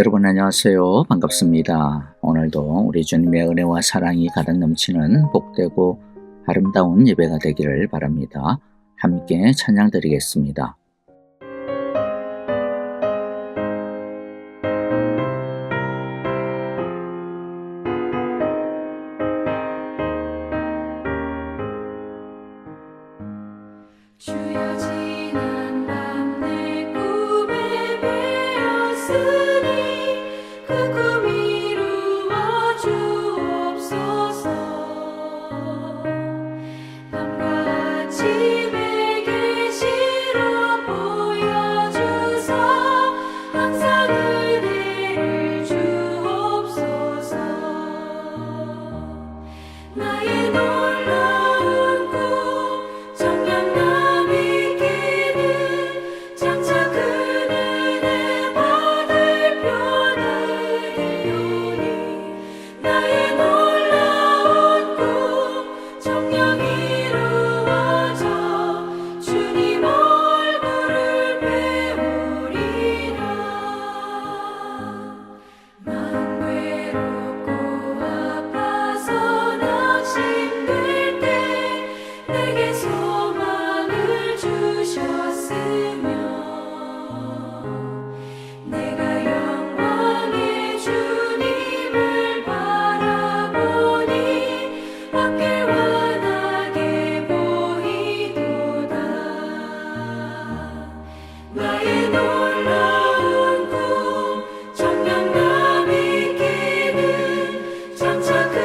여러분 안녕하세요. 반갑습니다. 오늘도 우리 주님의 은혜와 사랑이 가득 넘치는 복되고 아름다운 예배가 되기를 바랍니다. 함께 찬양 드리겠습니다. 주여 지난 밤 내 꿈에 베었으니 그 꿈 이루어 주옵소서. 밤과 아침에 계시로 보여주사 항상 은혜를 주옵소서. 나의 놀라운 꿈 정녕 남이 끼는 장차 큰 은혜 받을 표나되오니 나의 놀라운 꿈 정녕 이루어져 주님 얼굴을 배우리라. 마음 외롭고 아파서 낙심될 때 내게 소망을 주셨으며 내가 영광의 주님을 바라보니 앞길 환하게 보이도다. 나의 놀라운 꿈 정녕 남이 끼는 장차 큰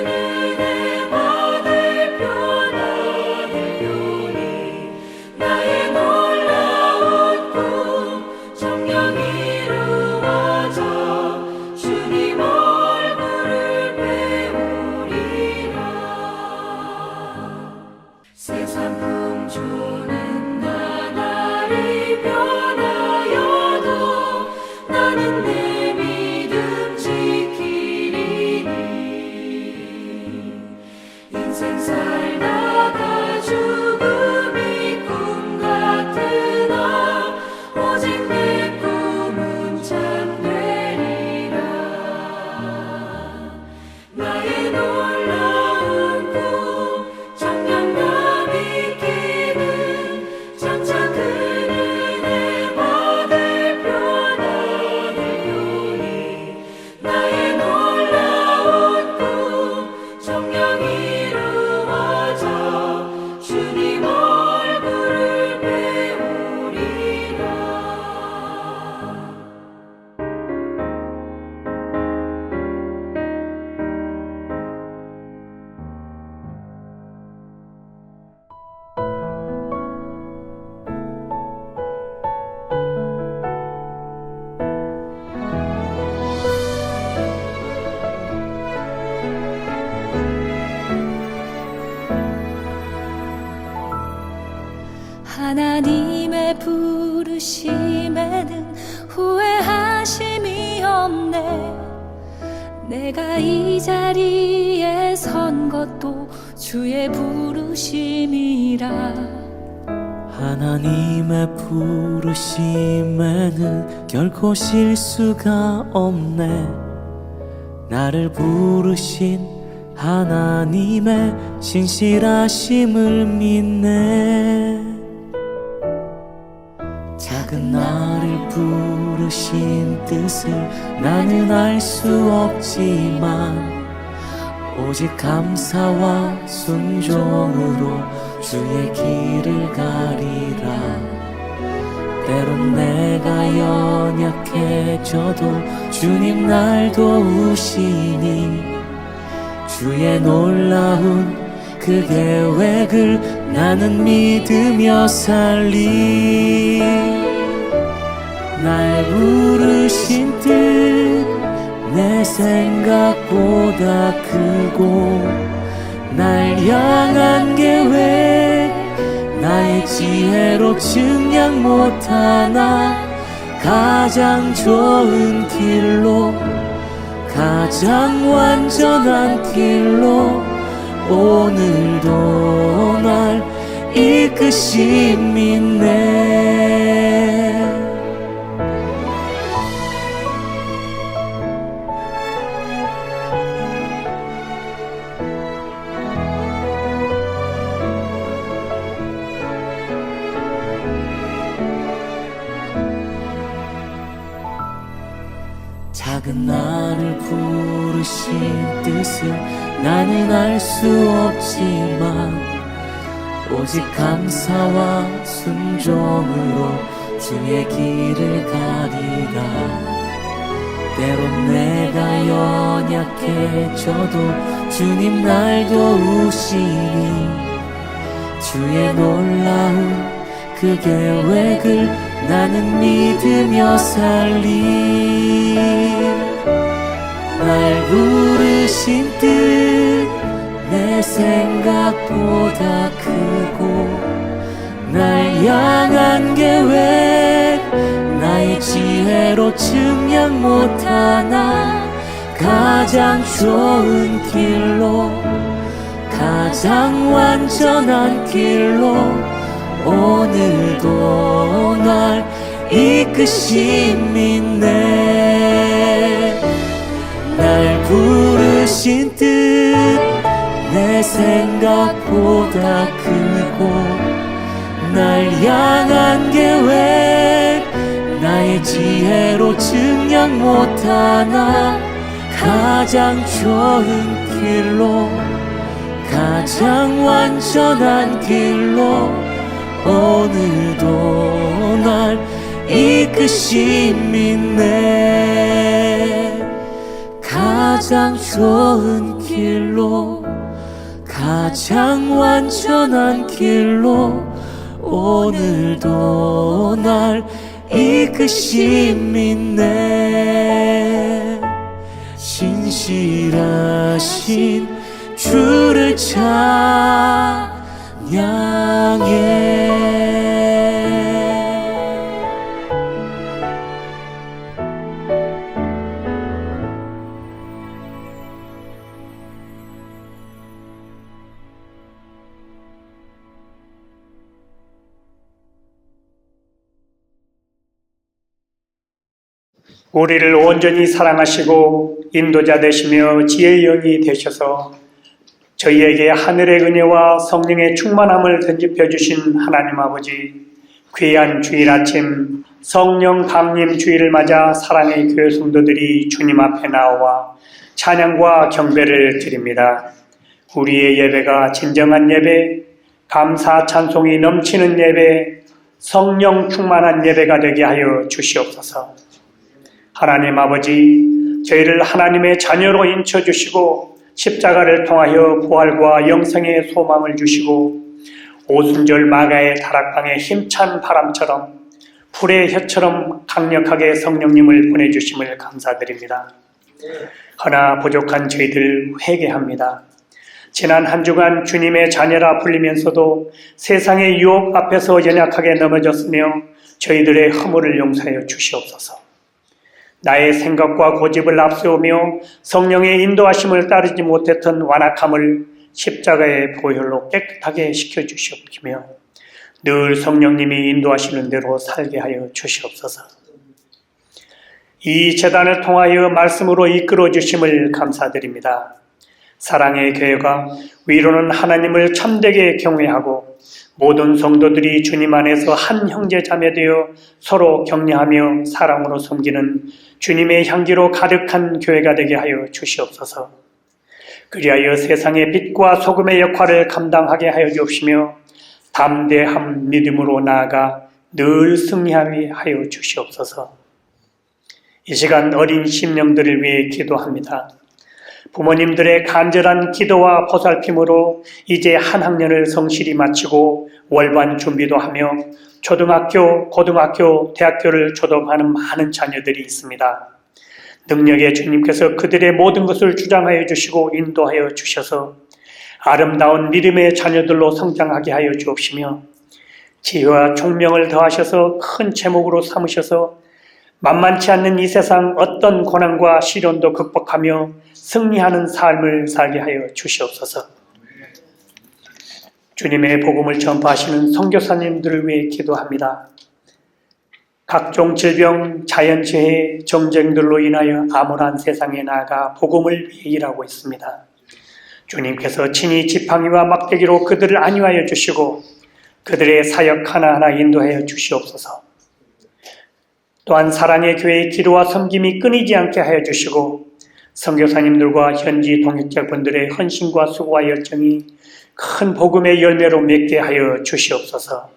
은혜 받을 표나되오니 나의 놀라운 꿈 정녕 이루어져 주님 얼굴을 배우리라. 세상 풍조는 나날이 변하여도 나는 내 믿음 지키리니 인생 살다가 죽음이 꿈 같으나 오직 내 꿈은 참되리라. 나의 놀라운 꿈 정녕 남이 끼는 장차 큰 은혜 받을 표나되오니 나의 놀라운 꿈 정녕 이루어져 주님 얼굴을 배우리라. 하나님의 부르심에는 후회하심이 없네. 내가 이 자리에 선 것도 주의 부르심이라. 하나님의 부르심에는 결코 실수가 없네. 나를 부르신 하나님의 신실하심을 믿네. 작은 나를 부르신 뜻을 나는 알 수 없지만 오직 감사와 순종으로 주의 길을 가리라. 때론 내가 연약해져도 주님 날 도우시니 주의 놀라운 그 계획을 나는 믿으며 살리. 날 부르신 뜻 내 생각보다 크고 날 향한 계획 나의 지혜로 측량 못하나 가장 좋은 길로 가장 완전한 길로 오늘도 날 이끄심 믿네. 나를 부르신 뜻을 나는 알 수 없지만 오직 감사와 순종으로 주의 길을 가리라. 때론 내가 연약해져도 주님 날 도우시니 주의 놀라운 그 계획을 나는 믿으며 살리. 날 부르신 뜻 내 생각보다 크고 날 향한 계획 나의 지혜로 측량 못하나 가장 좋은 길로 가장 완전한 길로 오늘도 날 이끄심 있네. 날 부르신 뜻 내 생각보다 크고 날 향한 계획 나의 지혜로 측량 못하나 가장 좋은 길로 가장 완전한 길로 오늘도 날 이끄심 있네. 가장 좋은 길로 가장 완전한 길로 오늘도 날 이끄심 있네. 신실하신 주를 찬양해. 우리를 온전히 사랑하시고 인도자 되시며 지혜의 영이 되셔서 저희에게 하늘의 은혜와 성령의 충만함을 던집혀 주신 하나님 아버지, 귀한 주일 아침 성령 강림 주일을 맞아 사랑의 교회 성도들이 주님 앞에 나와 찬양과 경배를 드립니다. 우리의 예배가 진정한 예배, 감사 찬송이 넘치는 예배, 성령 충만한 예배가 되게 하여 주시옵소서. 하나님 아버지, 저희를 하나님의 자녀로 인쳐주시고 십자가를 통하여 부활과 영생의 소망을 주시고 오순절 마가의 다락방에 힘찬 바람처럼 불의 혀처럼 강력하게 성령님을 보내주심을 감사드립니다. 허나 부족한 저희들 회개합니다. 지난 한 주간 주님의 자녀라 불리면서도 세상의 유혹 앞에서 연약하게 넘어졌으며 저희들의 허물을 용서하여 주시옵소서. 나의 생각과 고집을 앞세우며 성령의 인도하심을 따르지 못했던 완악함을 십자가의 보혈로 깨끗하게 시켜주시옵시며 늘 성령님이 인도하시는 대로 살게 하여 주시옵소서. 이 재단을 통하여 말씀으로 이끌어 주심을 감사드립니다. 사랑의 교회가 위로는 하나님을 참되게 경외하고 모든 성도들이 주님 안에서 한 형제 자매 되어 서로 격려하며 사랑으로 섬기는 주님의 향기로 가득한 교회가 되게 하여 주시옵소서. 그리하여 세상의 빛과 소금의 역할을 감당하게 하여 주옵시며 담대한 믿음으로 나아가 늘 승리하게 하여 주시옵소서. 이 시간 어린 심령들을 위해 기도합니다. 부모님들의 간절한 기도와 보살핌으로 이제 한 학년을 성실히 마치고 월반 준비도 하며 초등학교, 고등학교, 대학교를 졸업하는 많은 자녀들이 있습니다. 능력의 주님께서 그들의 모든 것을 주장하여 주시고 인도하여 주셔서 아름다운 믿음의 자녀들로 성장하게 하여 주옵시며 지혜와 총명을 더하셔서 큰 제목으로 삼으셔서 만만치 않는 이 세상 어떤 고난과 시련도 극복하며 승리하는 삶을 살게 하여 주시옵소서. 주님의 복음을 전파하시는 선교사님들을 위해 기도합니다. 각종 질병, 자연재해, 정쟁들로 인하여 암울한 세상에 나아가 복음을 위해 일하고 있습니다. 주님께서 친히 지팡이와 막대기로 그들을 안위하여 주시고 그들의 사역 하나하나 인도하여 주시옵소서. 또한 사랑의 교회의 기도와 섬김이 끊이지 않게 하여 주시고 선교사님들과 현지 동역자분들의 헌신과 수고와 열정이 큰 복음의 열매로 맺게 하여 주시옵소서.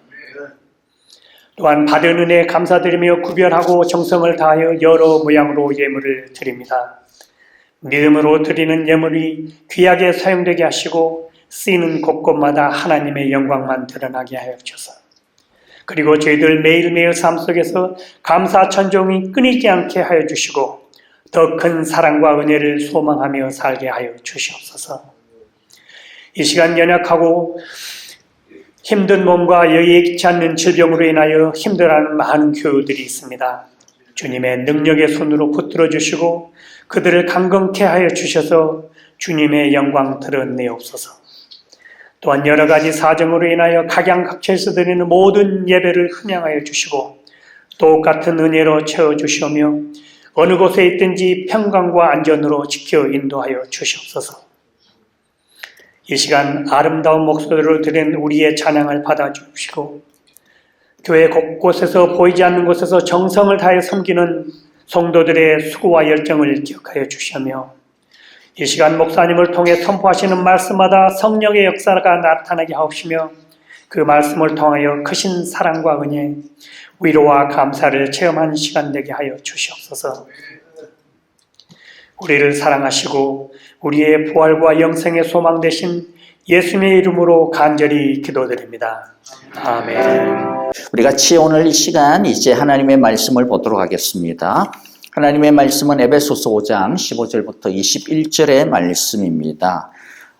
또한 받은 은혜에 감사드리며 구별하고 정성을 다하여 여러 모양으로 예물을 드립니다. 믿음으로 드리는 예물이 귀하게 사용되게 하시고 쓰이는 곳곳마다 하나님의 영광만 드러나게 하여 주소서. 그리고 저희들 매일매일 삶 속에서 감사 천종이 끊이지 않게 하여 주시고 더 큰 사랑과 은혜를 소망하며 살게 하여 주시옵소서. 이 시간 연약하고 힘든 몸과 여의치 않는 질병으로 인하여 힘들어하는 많은 교우들이 있습니다. 주님의 능력의 손으로 붙들어 주시고 그들을 강건케 하여 주셔서 주님의 영광 드러내옵소서. 또한 여러 가지 사정으로 인하여 각양각처에서 드리는 모든 예배를 흥양하여 주시고 똑같은 은혜로 채워주시오며 어느 곳에 있든지 평강과 안전으로 지켜 인도하여 주시옵소서. 이 시간 아름다운 목소리로 드린 우리의 찬양을 받아주시고 교회 곳곳에서 보이지 않는 곳에서 정성을 다해 섬기는 성도들의 수고와 열정을 기억하여 주시며 이 시간 목사님을 통해 선포하시는 말씀마다 성령의 역사가 나타나게 하옵시며 그 말씀을 통하여 크신 사랑과 은혜, 위로와 감사를 체험하는 시간 되게 하여 주시옵소서. 우리를 사랑하시고 우리의 부활과 영생의 소망 되신 예수님의 이름으로 간절히 기도드립니다. 아멘. 우리 같이 오늘 이 시간 이제 하나님의 말씀을 보도록 하겠습니다. 하나님의 말씀은 에베소서 5장 15절부터 21절의 말씀입니다.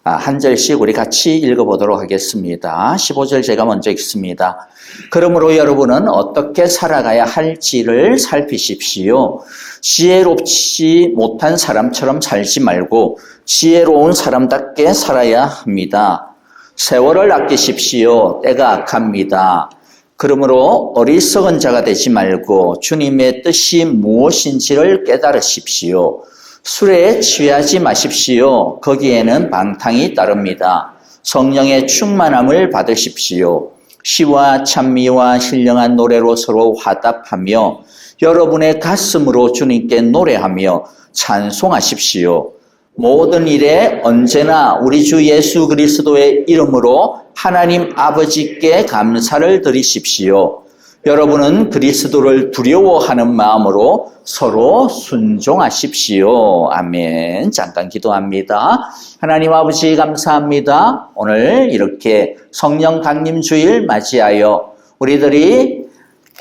한 절씩 우리 같이 읽어보도록 하겠습니다. 15절 제가 먼저 읽습니다. 그러므로 여러분은 어떻게 살아가야 할지를 살피십시오. 지혜롭지 못한 사람처럼 살지 말고 지혜로운 사람답게 살아야 합니다. 세월을 아끼십시오. 때가 악합니다. 그러므로 어리석은 자가 되지 말고 주님의 뜻이 무엇인지를 깨달으십시오. 술에 취하지 마십시오. 거기에는 방탕이 따릅니다. 성령의 충만함을 받으십시오. 시와 찬미와 신령한 노래로 서로 화답하며 여러분의 가슴으로 주님께 노래하며 찬송하십시오. 모든 일에 언제나 우리 주 예수 그리스도의 이름으로 하나님 아버지께 감사를 드리십시오. 여러분은 그리스도를 두려워하는 마음으로 서로 순종하십시오. 아멘. 잠깐 기도합니다. 하나님 아버지 감사합니다. 오늘 이렇게 성령 강림 주일 맞이하여 우리들이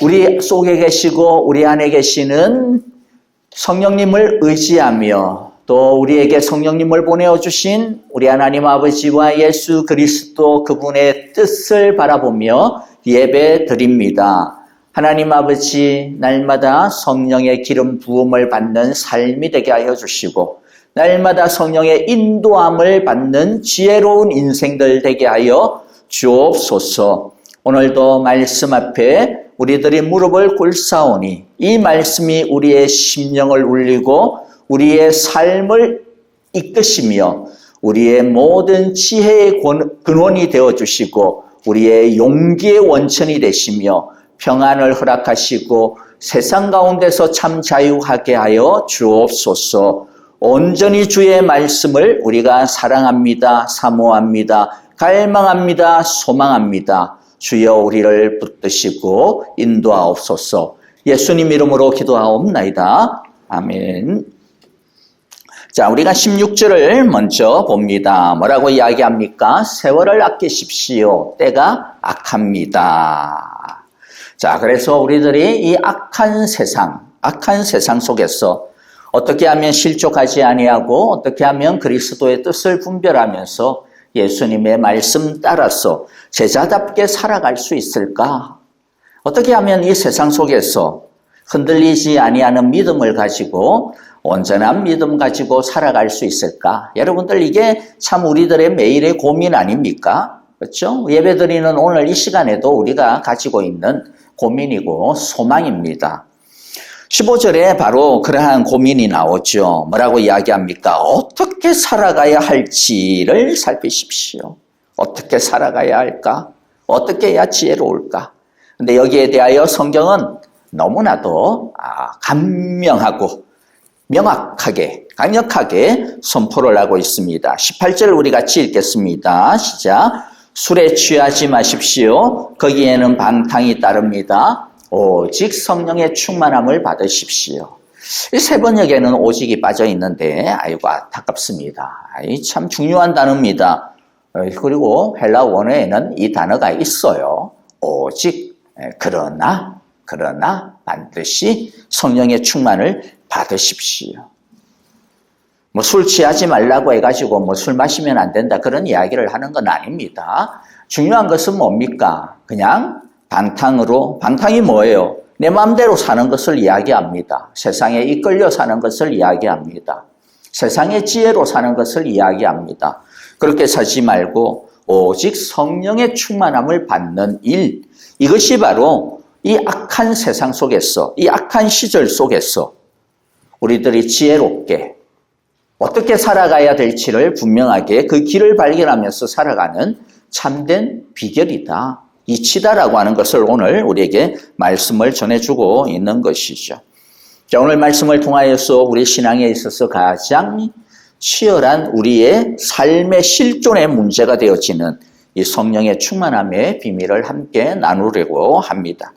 우리 속에 계시고 우리 안에 계시는 성령님을 의지하며 또 우리에게 성령님을 보내주신 우리 하나님 아버지와 예수 그리스도 그분의 뜻을 바라보며 예배 드립니다. 하나님 아버지, 날마다 성령의 기름 부음을 받는 삶이 되게 하여 주시고 날마다 성령의 인도함을 받는 지혜로운 인생들 되게 하여 주옵소서. 오늘도 말씀 앞에 우리들이 무릎을 꿇사오니 이 말씀이 우리의 심령을 울리고 우리의 삶을 이끄시며 우리의 모든 지혜의 근원이 되어주시고 우리의 용기의 원천이 되시며 평안을 허락하시고 세상 가운데서 참 자유하게 하여 주옵소서. 온전히 주의 말씀을 우리가 사랑합니다, 사모합니다, 갈망합니다, 소망합니다. 주여 우리를 붙드시고 인도하옵소서. 예수님 이름으로 기도하옵나이다. 아멘. 자, 우리가 16절을 먼저 봅니다. 뭐라고 이야기합니까? 세월을 아끼십시오. 때가 악합니다. 자, 그래서 우리들이 이 악한 세상 속에서 어떻게 하면 실족하지 아니하고 어떻게 하면 그리스도의 뜻을 분별하면서 예수님의 말씀 따라서 제자답게 살아갈 수 있을까? 어떻게 하면 이 세상 속에서 흔들리지 아니하는 믿음을 가지고 온전한 믿음 가지고 살아갈 수 있을까? 여러분들 이게 참 우리들의 매일의 고민 아닙니까? 그렇죠? 예배드리는 오늘 이 시간에도 우리가 가지고 있는 고민이고 소망입니다. 15절에 바로 그러한 고민이 나오죠. 뭐라고 이야기합니까? 어떻게 살아가야 할지를 살피십시오. 어떻게 살아가야 할까? 어떻게 해야 지혜로울까? 근데 여기에 대하여 성경은 너무나도 간명하고 명확하게 강력하게 선포를 하고 있습니다. 18절 우리 같이 읽겠습니다. 시작. 술에 취하지 마십시오. 거기에는 방탕이 따릅니다. 오직 성령의 충만함을 받으십시오. 이 세 번역에는 오직이 빠져 있는데 아이고 안타깝습니다. 참 중요한 단어입니다. 그리고 헬라 원어에는 이 단어가 있어요. 오직 그러나 반드시 성령의 충만을 받으십시오. 술 취하지 말라고 해가지고 술 마시면 안 된다 그런 이야기를 하는 건 아닙니다. 중요한 것은 뭡니까? 그냥 방탕이 뭐예요? 내 마음대로 사는 것을 이야기합니다. 세상에 이끌려 사는 것을 이야기합니다. 세상의 지혜로 사는 것을 이야기합니다. 그렇게 살지 말고 오직 성령의 충만함을 받는 일, 이것이 바로 이 악한 세상 속에서, 이 악한 시절 속에서 우리들이 지혜롭게 어떻게 살아가야 될지를 분명하게 그 길을 발견하면서 살아가는 참된 비결이다. 이치다라고 하는 것을 오늘 우리에게 말씀을 전해주고 있는 것이죠. 자, 오늘 말씀을 통하여서 우리 신앙에 있어서 가장 치열한 우리의 삶의 실존의 문제가 되어지는 이 성령의 충만함의 비밀을 함께 나누려고 합니다.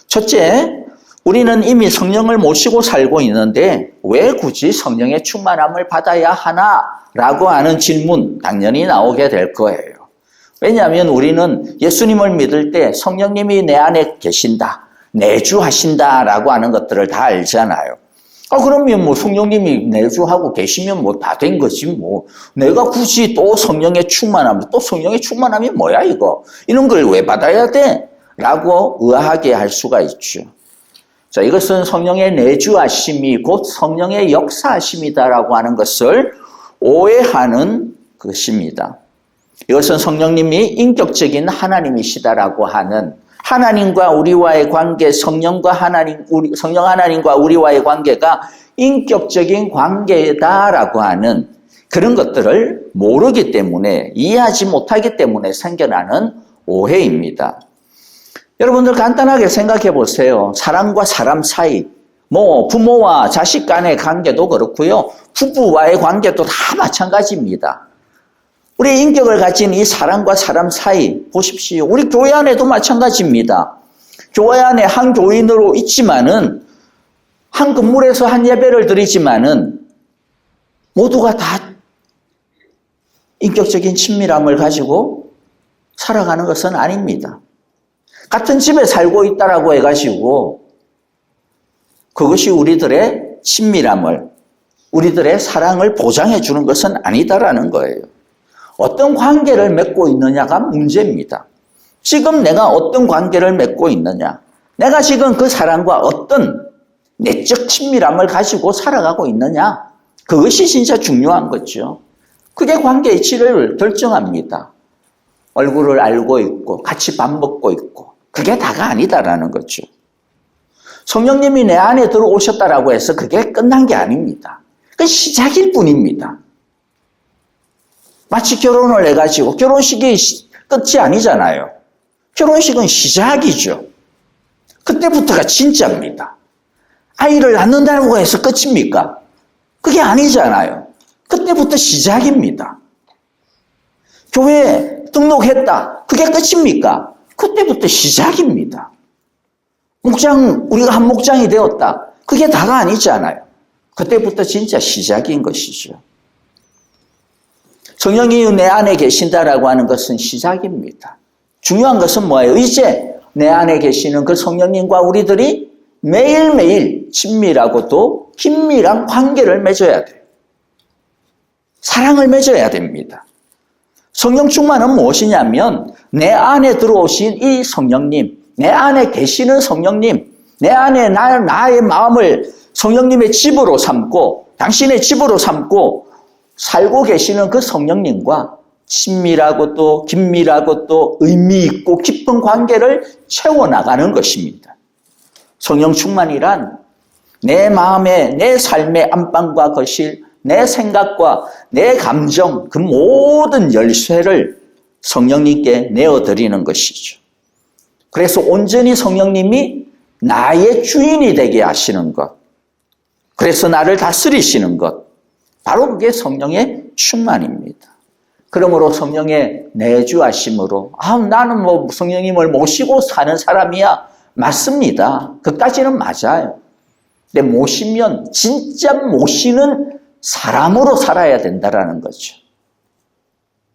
첫째, 우리는 이미 성령을 모시고 살고 있는데 왜 굳이 성령의 충만함을 받아야 하나라고 하는 질문 당연히 나오게 될 거예요. 왜냐하면 우리는 예수님을 믿을 때 성령님이 내 안에 계신다, 내주하신다라고 하는 것들을 다 알잖아요. 그러면 성령님이 내주하고 계시면 다 된 거지 내가 굳이 또 성령의 충만함이 뭐야 이거? 이런 걸 왜 받아야 돼? 라고 의아하게 할 수가 있죠. 자, 이것은 성령의 내주하심이 곧 성령의 역사하심이다라고 하는 것을 오해하는 것입니다. 이것은 성령님이 인격적인 하나님이시다라고 하는 하나님과 우리와의 관계, 성령 하나님과 우리와의 관계가 인격적인 관계다라고 하는 그런 것들을 모르기 때문에, 이해하지 못하기 때문에 생겨나는 오해입니다. 여러분들 간단하게 생각해 보세요. 사람과 사람 사이, 부모와 자식 간의 관계도 그렇고요. 부부와의 관계도 다 마찬가지입니다. 우리 인격을 가진 이 사람과 사람 사이 보십시오. 우리 교회 안에도 마찬가지입니다. 교회 안에 한 교인으로 있지만은 한 건물에서 한 예배를 드리지만은 모두가 다 인격적인 친밀함을 가지고 살아가는 것은 아닙니다. 같은 집에 살고 있다라고 해가지고 그것이 우리들의 친밀함을, 우리들의 사랑을 보장해 주는 것은 아니다라는 거예요. 어떤 관계를 맺고 있느냐가 문제입니다. 지금 내가 어떤 관계를 맺고 있느냐, 내가 지금 그 사람과 어떤 내적 친밀함을 가지고 살아가고 있느냐, 그것이 진짜 중요한 거죠. 그게 관계의 이치를 결정합니다. 얼굴을 알고 있고 같이 밥 먹고 있고 그게 다가 아니다라는 거죠. 성령님이 내 안에 들어오셨다라고 해서 그게 끝난 게 아닙니다. 그 시작일 뿐입니다. 마치 결혼을 해가지고 결혼식이 끝이 아니잖아요. 결혼식은 시작이죠. 그때부터가 진짜입니다. 아이를 낳는다고 해서 끝입니까? 그게 아니잖아요. 그때부터 시작입니다. 교회에 등록했다. 그게 끝입니까? 그때부터 시작입니다. 우리가 한 목장이 되었다. 그게 다가 아니잖아요. 그때부터 진짜 시작인 것이죠. 성령이 내 안에 계신다라고 하는 것은 시작입니다. 중요한 것은 뭐예요? 이제 내 안에 계시는 그 성령님과 우리들이 매일매일 친밀하고 또 긴밀한 관계를 맺어야 돼요. 사랑을 맺어야 됩니다. 성령 충만은 무엇이냐면 내 안에 들어오신 이 성령님, 내 안에 계시는 성령님, 내 안에 나의 마음을 성령님의 집으로 삼고 당신의 집으로 삼고 살고 계시는 그 성령님과 친밀하고 또 긴밀하고 또 의미 있고 깊은 관계를 채워나가는 것입니다. 성령 충만이란 내 마음의, 내 삶의 안방과 거실, 내 생각과 내 감정, 그 모든 열쇠를 성령님께 내어드리는 것이죠. 그래서 온전히 성령님이 나의 주인이 되게 하시는 것. 그래서 나를 다스리시는 것. 바로 그게 성령의 충만입니다. 그러므로 성령의 내주하심으로 나는 뭐 성령님을 모시고 사는 사람이야. 맞습니다. 그까지는 맞아요. 근데 모시면 진짜 모시는 사람으로 살아야 된다는 거죠.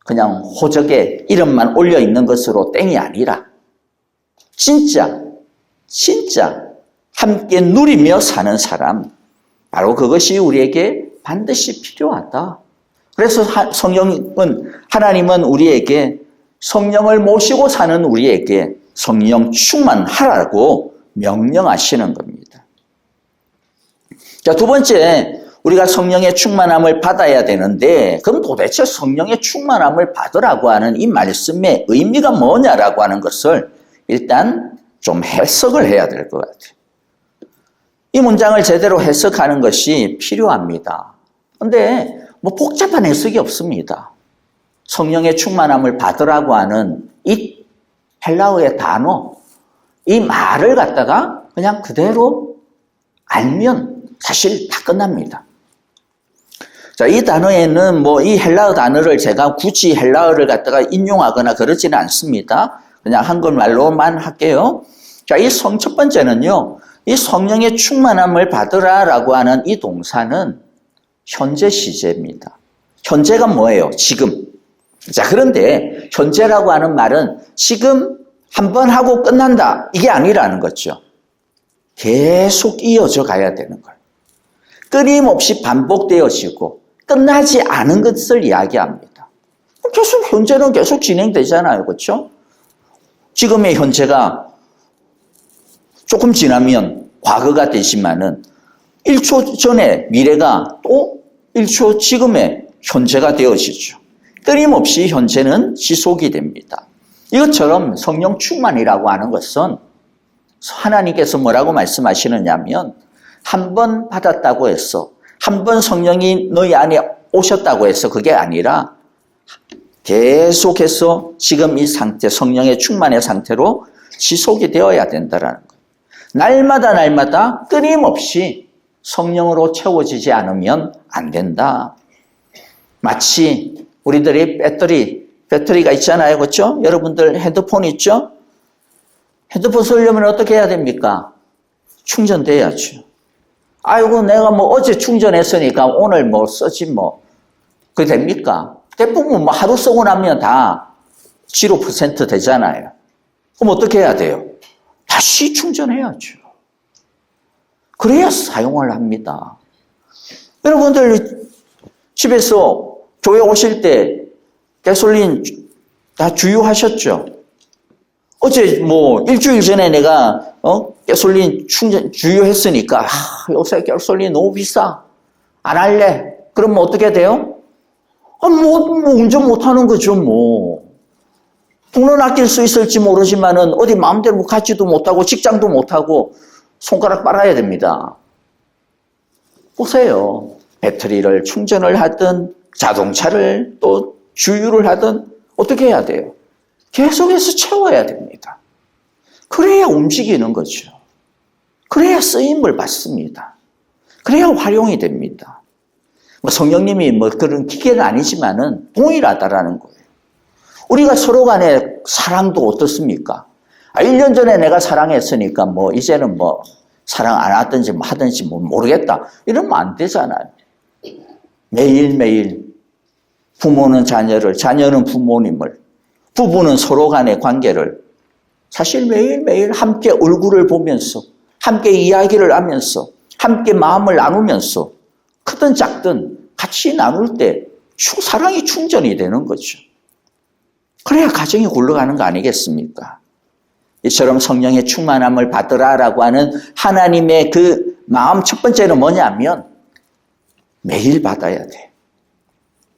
그냥 호적에 이름만 올려 있는 것으로 땡이 아니라 진짜 함께 누리며 사는 사람, 바로 그것이 우리에게 반드시 필요하다. 그래서 하나님은 우리에게 성령을 모시고 사는 우리에게 성령 충만하라고 명령하시는 겁니다. 자, 두 번째, 우리가 성령의 충만함을 받아야 되는데, 그럼 도대체 성령의 충만함을 받으라고 하는 이 말씀의 의미가 뭐냐라고 하는 것을 일단 좀 해석을 해야 될 것 같아요. 이 문장을 제대로 해석하는 것이 필요합니다. 그런데 뭐 복잡한 해석이 없습니다. 성령의 충만함을 받으라고 하는 이 헬라어의 단어, 이 말을 갖다가 그냥 그대로 알면 사실 다 끝납니다. 자, 이 단어에는 뭐 이 헬라어 단어를 제가 굳이 헬라어를 갖다가 인용하거나 그러지는 않습니다. 그냥 한글말로만 할게요. 자, 첫 번째는요, 이 성령의 충만함을 받으라라고 하는 이 동사는 현재 시제입니다. 현재가 뭐예요? 지금. 자, 그런데 현재라고 하는 말은 지금 한번 하고 끝난다. 이게 아니라는 거죠. 계속 이어져 가야 되는 거예요. 끊임없이 반복되어지고 끝나지 않은 것을 이야기합니다. 계속 현재는 계속 진행되잖아요. 그렇죠? 지금의 현재가 조금 지나면 과거가 되지만은 1초 전에 미래가 또 1초 지금의 현재가 되어지죠. 끊임없이 현재는 지속이 됩니다. 이것처럼 성령 충만이라고 하는 것은 하나님께서 뭐라고 말씀하시느냐면 한 번 받았다고 해서 한 번 성령이 너희 안에 오셨다고 해서 그게 아니라 계속해서 지금 이 상태, 성령의 충만의 상태로 지속이 되어야 된다는 거예요. 날마다 끊임없이 성령으로 채워지지 않으면 안 된다. 마치 우리들이 배터리가 있잖아요. 그렇죠? 여러분들 핸드폰 있죠? 핸드폰 쓰려면 어떻게 해야 됩니까? 충전돼야죠. 아이고, 내가 뭐 어제 충전했으니까 오늘 뭐 쓰지 뭐. 그게 됩니까? 대부분 뭐 하루 쓰고 나면 다 0% 되잖아요. 그럼 어떻게 해야 돼요? 다시 충전해야죠. 그래야 사용을 합니다. 여러분들 집에서 교회 오실 때 가솔린 다 주유하셨죠? 어제 뭐 일주일 전에 내가 가솔린 주유했으니까 요새 가솔린 너무 비싸. 안 할래. 그러면 어떻게 돼요? 뭐 운전 못하는 거죠 뭐. 돈은 아낄 수 있을지 모르지만은 어디 마음대로 가지도 못하고 직장도 못하고 손가락 빨아야 됩니다. 보세요. 배터리를 충전을 하든 자동차를 또 주유를 하든 어떻게 해야 돼요? 계속해서 채워야 됩니다. 그래야 움직이는 거죠. 그래야 쓰임을 받습니다. 그래야 활용이 됩니다. 성령님이 뭐 그런 기계는 아니지만은 동일하다라는 거예요. 우리가 서로 간에 사랑도 어떻습니까? 1년 전에 내가 사랑했으니까 뭐 이제는 뭐 사랑 안 하든지 뭐 하든지 뭐 모르겠다. 이러면 안 되잖아요. 매일매일 부모는 자녀를, 자녀는 부모님을, 부부는 서로 간의 관계를 사실 매일매일 함께 얼굴을 보면서 함께 이야기를 하면서 함께 마음을 나누면서 크든 작든 같이 나눌 때 사랑이 충전이 되는 거죠. 그래야 가정이 굴러가는 거 아니겠습니까? 이처럼 성령의 충만함을 받으라라고 하는 하나님의 그 마음 첫 번째는 뭐냐면 매일 받아야 돼.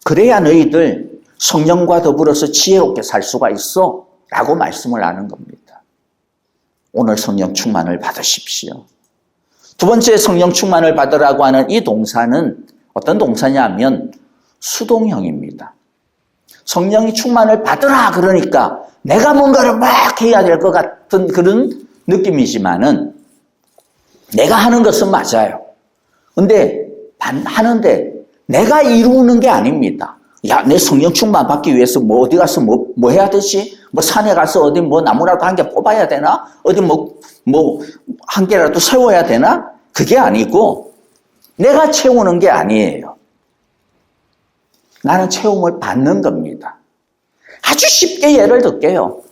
그래야 너희들 성령과 더불어서 지혜롭게 살 수가 있어 라고 말씀을 하는 겁니다. 오늘 성령 충만을 받으십시오. 두 번째 성령 충만을 받으라고 하는 이 동사는 어떤 동사냐면 수동형입니다. 성령이 충만을 받으라 그러니까 내가 뭔가를 막 해야 될 것 같은 그런 느낌이지만은 내가 하는 것은 맞아요. 근데 하는데 내가 이루는 게 아닙니다. 야, 내 성령 충만 받기 위해서 뭐 어디 가서 뭐 해야 되지? 뭐 산에 가서 어디 뭐 나무라도 한 개 뽑아야 되나? 어디 뭐 한 개라도 세워야 되나? 그게 아니고 내가 채우는 게 아니에요. 나는 채움을 받는 겁니다. 아주 쉽게 예를 들게요.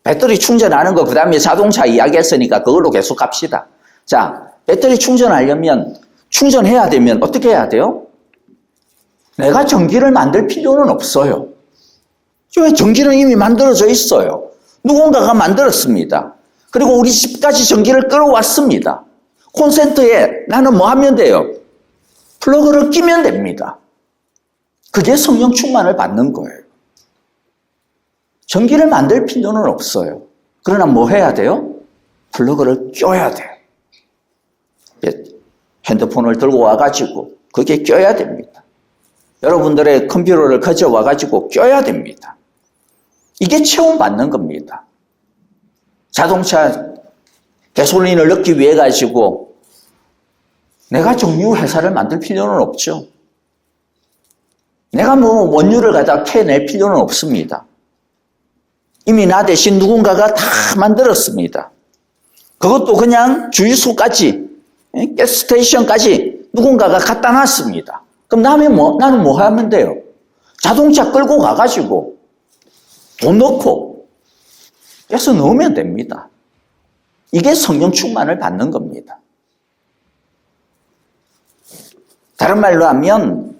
배터리 충전하는 거, 그 다음에 자동차 이야기했으니까 그걸로 계속 갑시다. 자, 배터리 충전하려면, 충전해야 되면 어떻게 해야 돼요? 내가 전기를 만들 필요는 없어요. 왜? 전기는 이미 만들어져 있어요. 누군가가 만들었습니다. 그리고 우리 집까지 전기를 끌어왔습니다. 콘센트에 나는 뭐 하면 돼요? 플러그를 끼면 됩니다. 그게 성령 충만을 받는 거예요. 전기를 만들 필요는 없어요. 그러나 뭐 해야 돼요? 플러그를 껴야 돼요. 핸드폰을 들고 와가지고 그게 껴야 됩니다. 여러분들의 컴퓨터를 가져와가지고 껴야 됩니다. 이게 체험받는 겁니다. 자동차 가솔린을 넣기 위해 가지고 내가 정유 회사를 만들 필요는 없죠. 내가 뭐 원유를 갖다 캐낼 필요는 없습니다. 이미 나 대신 누군가가 다 만들었습니다. 그것도 그냥 주유소까지, 가스스테이션까지 누군가가 갖다 놨습니다. 그럼 나는 뭐 하면 돼요? 자동차 끌고 가가지고 돈 넣고 가서 넣으면 됩니다. 이게 성령 충만을 받는 겁니다. 다른 말로 하면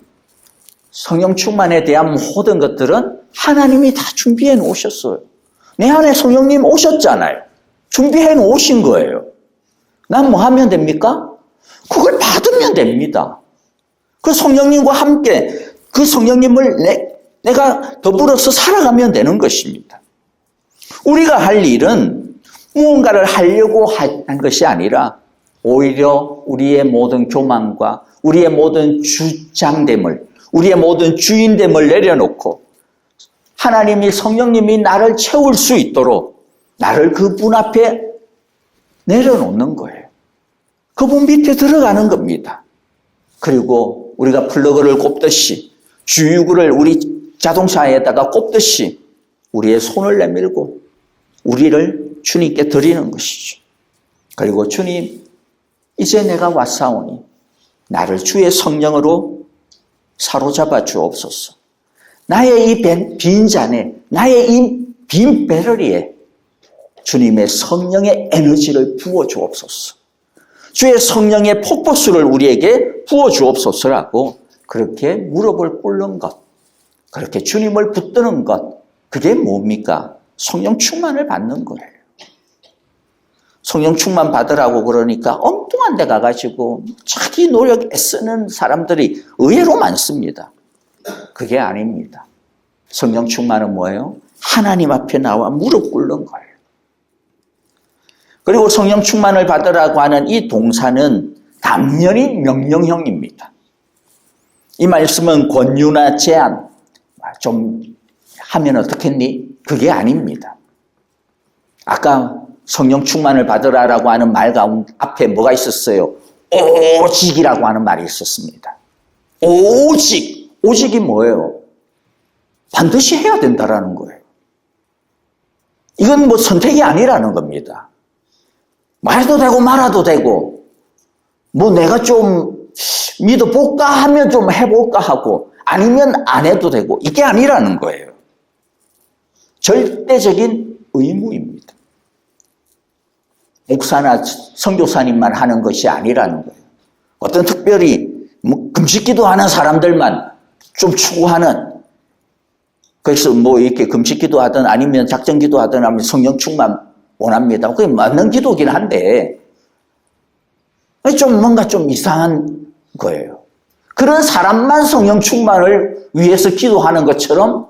성령 충만에 대한 모든 것들은 하나님이 다 준비해 놓으셨어요. 내 안에 성령님 오셨잖아요. 준비해 놓으신 거예요. 난 뭐 하면 됩니까? 그걸 받으면 됩니다. 그 성령님과 함께 그 성령님을 내가 더불어서 살아가면 되는 것입니다. 우리가 할 일은 무언가를 하려고 한 것이 아니라 오히려 우리의 모든 교만과 우리의 모든 주장됨을, 우리의 모든 주인됨을 내려놓고 하나님이, 성령님이 나를 채울 수 있도록 나를 그분 앞에 내려놓는 거예요. 그분 밑에 들어가는 겁니다. 그리고 우리가 플러그를 꼽듯이, 주유구를 우리 자동차에다가 꼽듯이 우리의 손을 내밀고 우리를 주님께 드리는 것이죠. 그리고 주님, 이제 내가 왔사오니 나를 주의 성령으로 사로잡아 주옵소서. 나의 이 빈 잔에, 나의 이 빈 배럴리에 주님의 성령의 에너지를 부어 주옵소서. 주의 성령의 폭포수를 우리에게 부어 주옵소서라고 그렇게 무릎을 꿇는 것, 그렇게 주님을 붙드는 것, 그게 뭡니까? 성령 충만을 받는 거예요. 성령 충만 받으라고 그러니까 엉뚱한 데 가가지고 자기 노력 애쓰는 사람들이 의외로 많습니다. 그게 아닙니다. 성령 충만은 뭐예요? 하나님 앞에 나와 무릎 꿇는 거예요. 그리고 성령 충만을 받으라고 하는 이 동사는 당연히 명령형입니다. 이 말씀은 권유나 제안, 좀 하면 어떻겠니? 그게 아닙니다. 아까 성령 충만을 받으라고 하는 말 가운데 앞에 뭐가 있었어요? 오직이라고 하는 말이 있었습니다. 오직. 오직이 뭐예요? 반드시 해야 된다라는 거예요. 이건 뭐 선택이 아니라는 겁니다. 말도 되고 말아도 되고, 뭐 내가 좀 믿어볼까 하면 좀 해볼까 하고, 아니면 안 해도 되고, 이게 아니라는 거예요. 절대적인 의무입니다. 목사나 선교사님만 하는 것이 아니라는 거예요. 어떤 특별히 뭐 금식기도 하는 사람들만 좀 추구하는, 그래서 뭐 이렇게 금식기도 하든 아니면 작정기도 하든 하면 성령 충만 원합니다. 그게 맞는 기도긴 한데 좀 뭔가 좀 이상한 거예요. 그런 사람만 성령 충만을 위해서 기도하는 것처럼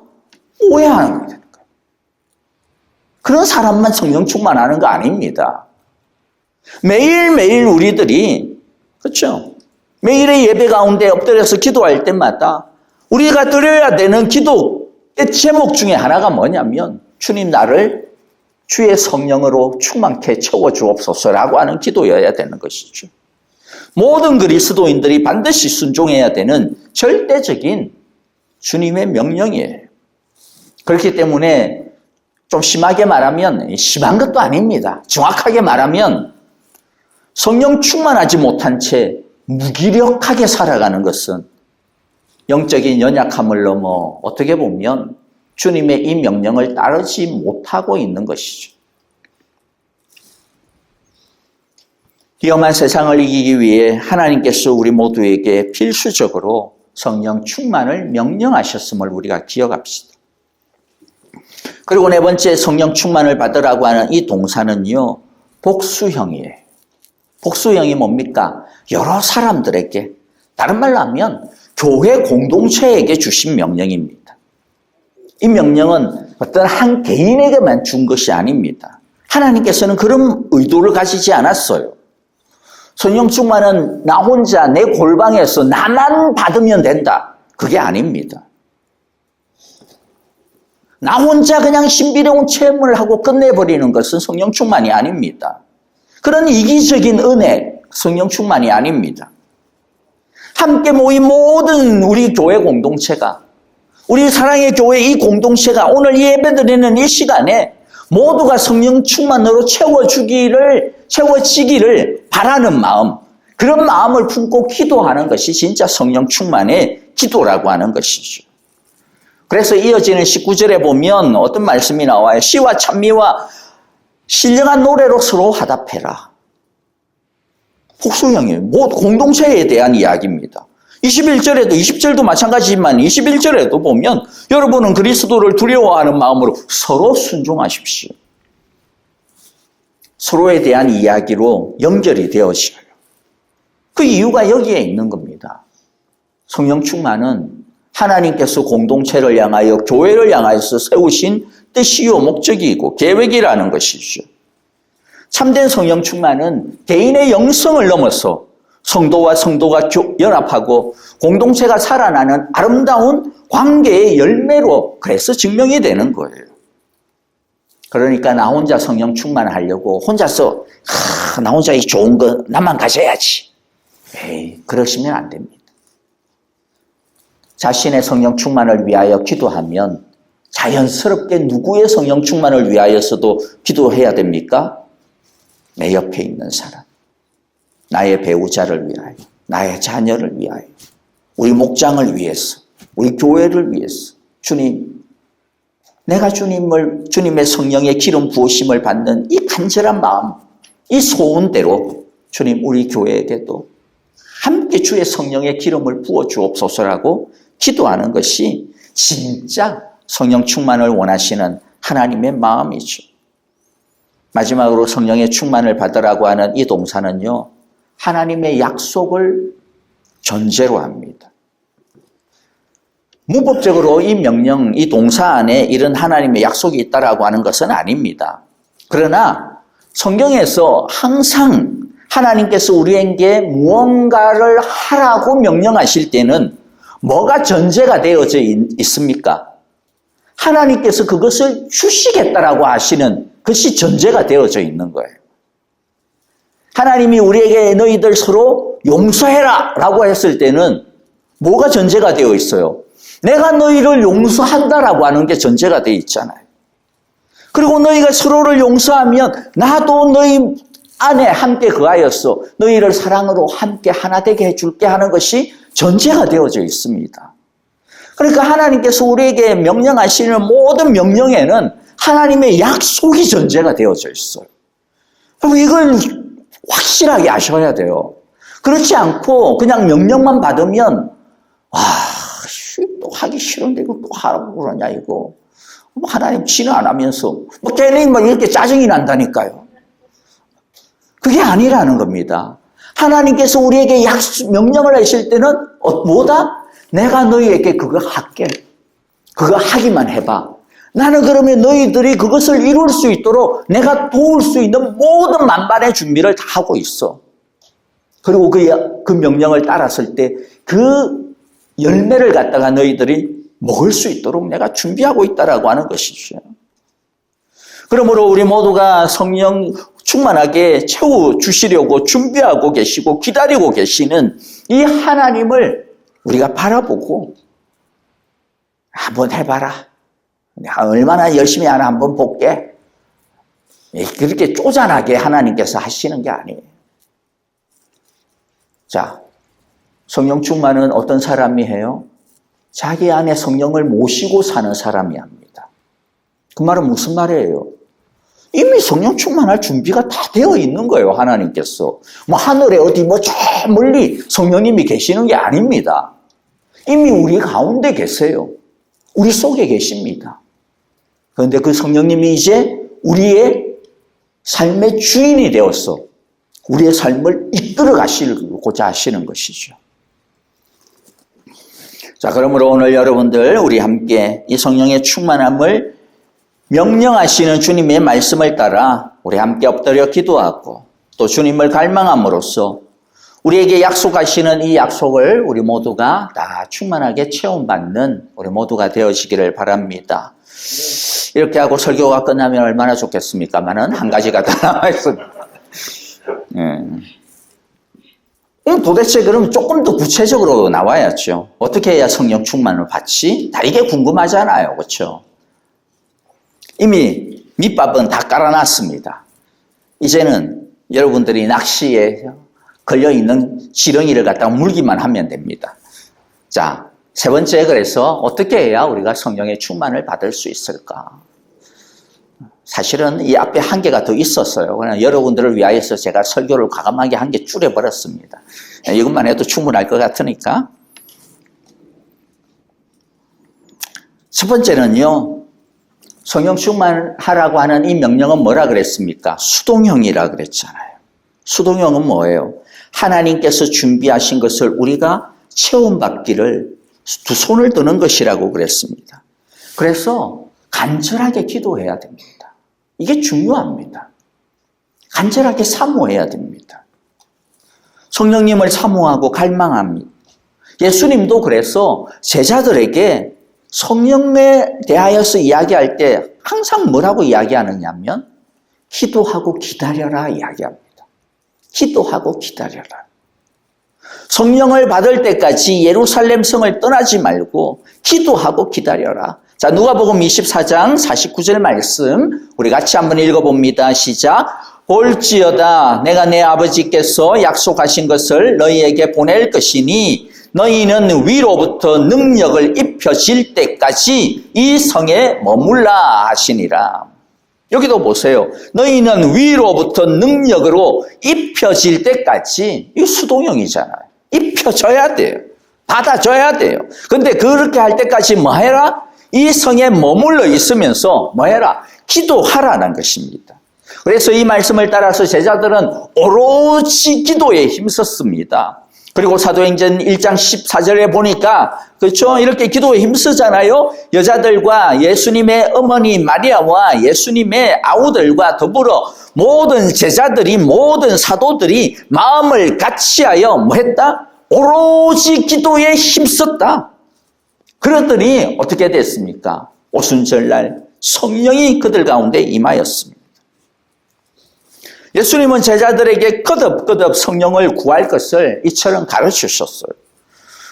오해하는 거예요. 그런 사람만 성령 충만하는 거 아닙니다. 매일매일 우리들이, 그렇죠? 매일의 예배 가운데 엎드려서 기도할 때마다 우리가 드려야 되는 기도의 제목 중에 하나가 뭐냐면, 주님 나를 주의 성령으로 충만케 채워주옵소서라고 하는 기도여야 되는 것이죠. 모든 그리스도인들이 반드시 순종해야 되는 절대적인 주님의 명령이에요. 그렇기 때문에 좀 심하게 말하면 심한 것도 아닙니다. 정확하게 말하면 성령 충만하지 못한 채 무기력하게 살아가는 것은 영적인 연약함을 넘어 어떻게 보면 주님의 이 명령을 따르지 못하고 있는 것이죠. 위험한 세상을 이기기 위해 하나님께서 우리 모두에게 필수적으로 성령 충만을 명령하셨음을 우리가 기억합시다. 그리고 네 번째, 성령 충만을 받으라고 하는 이 동사는요, 복수형이에요. 복수형이 뭡니까? 여러 사람들에게, 다른 말로 하면 교회 공동체에게 주신 명령입니다. 이 명령은 어떤 한 개인에게만 준 것이 아닙니다. 하나님께서는 그런 의도를 가지지 않았어요. 성령 충만은 나 혼자 내 골방에서 나만 받으면 된다. 그게 아닙니다. 나 혼자 그냥 신비로운 체험을 하고 끝내버리는 것은 성령 충만이 아닙니다. 그런 이기적인 은혜, 성령 충만이 아닙니다. 함께 모인 모든 우리 교회 공동체가, 우리 사랑의 교회 이 공동체가 오늘 이 예배드리는 이 시간에 모두가 성령 충만으로 채워지기를 바라는 마음, 그런 마음을 품고 기도하는 것이 진짜 성령 충만의 기도라고 하는 것이죠. 그래서 이어지는 19절에 보면 어떤 말씀이 나와요? 시와 찬미와 신령한 노래로 서로 화답해라. 복수형이에요. 공동체에 대한 이야기입니다. 21절에도 20절도 마찬가지지만 21절에도 보면 여러분은 그리스도를 두려워하는 마음으로 서로 순종하십시오. 서로에 대한 이야기로 연결이 되어져요. 그 이유가 여기에 있는 겁니다. 성령 충만은 하나님께서 공동체를 향하여 교회를 향하여서 세우신 뜻이요 목적이고 계획이라는 것이죠. 참된 성령 충만은 개인의 영성을 넘어서 성도와 성도가 연합하고 공동체가 살아나는 아름다운 관계의 열매로 그래서 증명이 되는 거예요. 그러니까 나 혼자 성령 충만하려고 혼자서 나 혼자 이 좋은 거 나만 가져야지. 에이, 그러시면 안 됩니다. 자신의 성령 충만을 위하여 기도하면 자연스럽게 누구의 성령 충만을 위하여서도 기도해야 됩니까? 내 옆에 있는 사람, 나의 배우자를 위하여, 나의 자녀를 위하여, 우리 목장을 위해서, 우리 교회를 위해서, 주님, 내가 주님의 성령의 기름 부으심을 받는 이 간절한 마음, 이 소원대로 주님 우리 교회에게도 함께 주의 성령의 기름을 부어 주옵소서라고 기도하는 것이 진짜 성령 충만을 원하시는 하나님의 마음이죠. 마지막으로 성령의 충만을 받으라고 하는 이 동사는요, 하나님의 약속을 전제로 합니다. 문법적으로 이 명령, 이 동사 안에 이런 하나님의 약속이 있다라고 하는 것은 아닙니다. 그러나 성경에서 항상 하나님께서 우리에게 무언가를 하라고 명령하실 때는 뭐가 전제가 되어져 있습니까? 하나님께서 그것을 주시겠다라고 하시는 것이 전제가 되어져 있는 거예요. 하나님이 우리에게 너희들 서로 용서해라 라고 했을 때는 뭐가 전제가 되어 있어요? 내가 너희를 용서한다라고 하는 게 전제가 되어 있잖아요. 그리고 너희가 서로를 용서하면 나도 너희 안에 함께 거하여서 너희를 사랑으로 함께 하나 되게 해줄게 하는 것이 전제가 되어져 있습니다. 그러니까 하나님께서 우리에게 명령하시는 모든 명령에는 하나님의 약속이 전제가 되어져 있어요. 그럼 이걸 확실하게 아셔야 돼요. 그렇지 않고 그냥 명령만 받으면 또 하기 싫은데 이거 또 하라고 그러냐 이거. 하나님 지는 안 하면서 괜히 이렇게 짜증이 난다니까요. 그게 아니라는 겁니다. 하나님께서 우리에게 명령을 하실 때는 뭐다? 내가 너희에게 그거 할게. 그거 하기만 해봐. 나는 그러면 너희들이 그것을 이룰 수 있도록 내가 도울 수 있는 모든 만반의 준비를 다 하고 있어. 그리고 그 명령을 따랐을 때 그 열매를 갖다가 너희들이 먹을 수 있도록 내가 준비하고 있다라고 하는 것이죠. 그러므로 우리 모두가 성령 충만하게 채워주시려고 준비하고 계시고 기다리고 계시는 이 하나님을 우리가 바라보고 한번 해봐라. 내가 얼마나 열심히 하나 한번 볼게. 그렇게 쪼잔하게 하나님께서 하시는 게 아니에요. 자, 성령 충만은 어떤 사람이 해요? 자기 안에 성령을 모시고 사는 사람이 합니다. 그 말은 무슨 말이에요? 이미 성령 충만할 준비가 다 되어 있는 거예요, 하나님께서. 뭐 하늘에 어디 저 멀리 성령님이 계시는 게 아닙니다. 이미 우리 가운데 계세요. 우리 속에 계십니다. 그런데 그 성령님이 이제 우리의 삶의 주인이 되어서 우리의 삶을 이끌어 가시고자 하시는 것이죠. 자, 그러므로 오늘 여러분들 우리 함께 이 성령의 충만함을 명령하시는 주님의 말씀을 따라 우리 함께 엎드려 기도하고 또 주님을 갈망함으로써 우리에게 약속하시는 이 약속을 우리 모두가 다 충만하게 체험받는 우리 모두가 되어지기를 바랍니다. 이렇게 하고 설교가 끝나면 얼마나 좋겠습니까만은 한 가지가 더 남아 있습니다. 도대체 그럼 조금 더 구체적으로 나와야죠. 어떻게 해야 성령 충만을 받지? 다 이게 궁금하잖아요. 그렇죠? 이미 밑밥은 다 깔아놨습니다. 이제는 여러분들이 낚시에 걸려있는 지렁이를 갖다가 물기만 하면 됩니다. 자, 세 번째, 그래서 어떻게 해야 우리가 성령의 충만을 받을 수 있을까? 사실은 이 앞에 한계가 더 있었어요. 그냥 여러분들을 위하여서 제가 설교를 과감하게 한 개 줄여버렸습니다. 이것만 해도 충분할 것 같으니까. 첫 번째는요, 성령 충만하라고 하는 이 명령은 뭐라 그랬습니까? 수동형이라 그랬잖아요. 수동형은 뭐예요? 하나님께서 준비하신 것을 우리가 체험받기를 두 손을 드는 것이라고 그랬습니다. 그래서 간절하게 기도해야 됩니다. 이게 중요합니다. 간절하게 사모해야 됩니다. 성령님을 사모하고 갈망합니다. 예수님도 그래서 제자들에게 성령에 대하여서 이야기할 때 항상 뭐라고 이야기하느냐면 기도하고 기다려라 이야기합니다. 기도하고 기다려라. 성령을 받을 때까지 예루살렘 성을 떠나지 말고 기도하고 기다려라. 자, 누가복음 24장 49절 말씀 우리 같이 한번 읽어봅니다. 시작. 볼지어다 내가 내 아버지께서 약속하신 것을 너희에게 보낼 것이니 너희는 위로부터 능력을 입혀질 때까지 이 성에 머물라 하시니라. 여기도 보세요. 너희는 위로부터 능력으로 입혀질 때까지, 이 수동형이잖아요. 입혀져야 돼요. 받아줘야 돼요. 근데 그렇게 할 때까지 뭐 해라? 이 성에 머물러 있으면서 뭐 해라? 기도하라는 것입니다. 그래서 이 말씀을 따라서 제자들은 오로지 기도에 힘썼습니다. 그리고 사도행전 1장 14절에 보니까 그렇죠? 이렇게 기도에 힘쓰잖아요. 여자들과 예수님의 어머니 마리아와 예수님의 아우들과 더불어 모든 제자들이 모든 사도들이 마음을 같이하여 뭐 했다? 오로지 기도에 힘썼다. 그러더니 어떻게 됐습니까? 오순절날 성령이 그들 가운데 임하였습니다. 예수님은 제자들에게 거듭거듭 성령을 구할 것을 이처럼 가르치셨어요.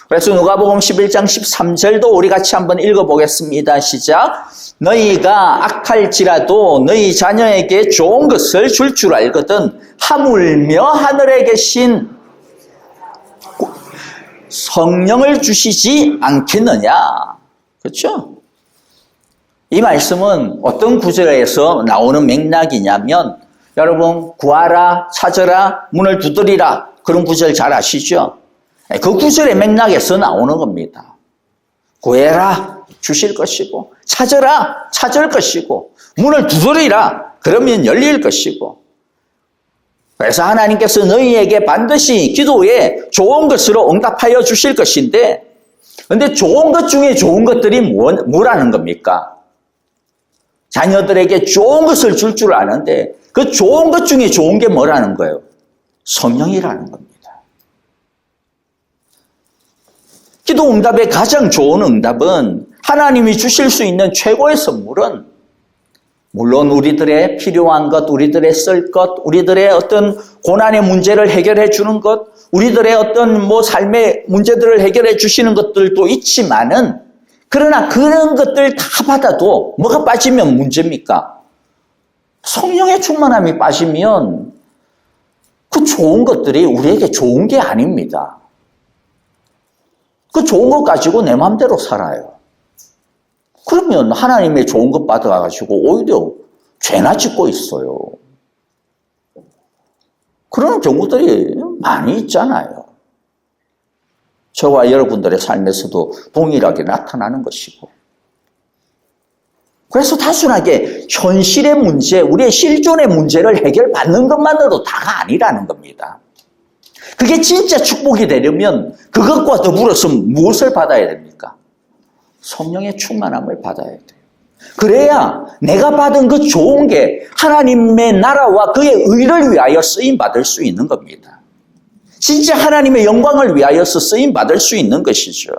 그래서 누가복음 11장 13절도 우리 같이 한번 읽어보겠습니다. 시작. 너희가 악할지라도 너희 자녀에게 좋은 것을 줄 줄 알거든 하물며 하늘에 계신 성령을 주시지 않겠느냐. 그렇죠? 이 말씀은 어떤 구절에서 나오는 맥락이냐면 여러분 구하라 찾으라 문을 두드리라 그런 구절 잘 아시죠? 그 구절의 맥락에서 나오는 겁니다. 구해라 주실 것이고 찾으라 찾을 것이고 문을 두드리라 그러면 열릴 것이고 그래서 하나님께서 너희에게 반드시 기도에 좋은 것으로 응답하여 주실 것인데 그런데 좋은 것 중에 좋은 것들이 뭐라는 겁니까? 자녀들에게 좋은 것을 줄 줄 아는데 그 좋은 것 중에 좋은 게 뭐라는 거예요? 성령이라는 겁니다. 기도 응답의 가장 좋은 응답은 하나님이 주실 수 있는 최고의 선물은 물론 우리들의 필요한 것, 우리들의 쓸 것, 우리들의 어떤 고난의 문제를 해결해 주는 것, 우리들의 어떤 삶의 문제들을 해결해 주시는 것들도 있지만은, 그러나 그런 것들 다 받아도 뭐가 빠지면 문제입니까? 성령의 충만함이 빠지면 그 좋은 것들이 우리에게 좋은 게 아닙니다. 그 좋은 것 가지고 내 마음대로 살아요. 그러면 하나님의 좋은 것 받아가지고 오히려 죄나 짓고 있어요. 그런 경우들이 많이 있잖아요. 저와 여러분들의 삶에서도 동일하게 나타나는 것이고. 그래서 단순하게 현실의 문제, 우리의 실존의 문제를 해결받는 것만으로 다가 아니라는 겁니다. 그게 진짜 축복이 되려면 그것과 더불어서 무엇을 받아야 됩니까? 성령의 충만함을 받아야 돼요. 그래야 내가 받은 그 좋은 게 하나님의 나라와 그의 의를 위하여 쓰임받을 수 있는 겁니다. 진짜 하나님의 영광을 위하여서 쓰임받을 수 있는 것이죠.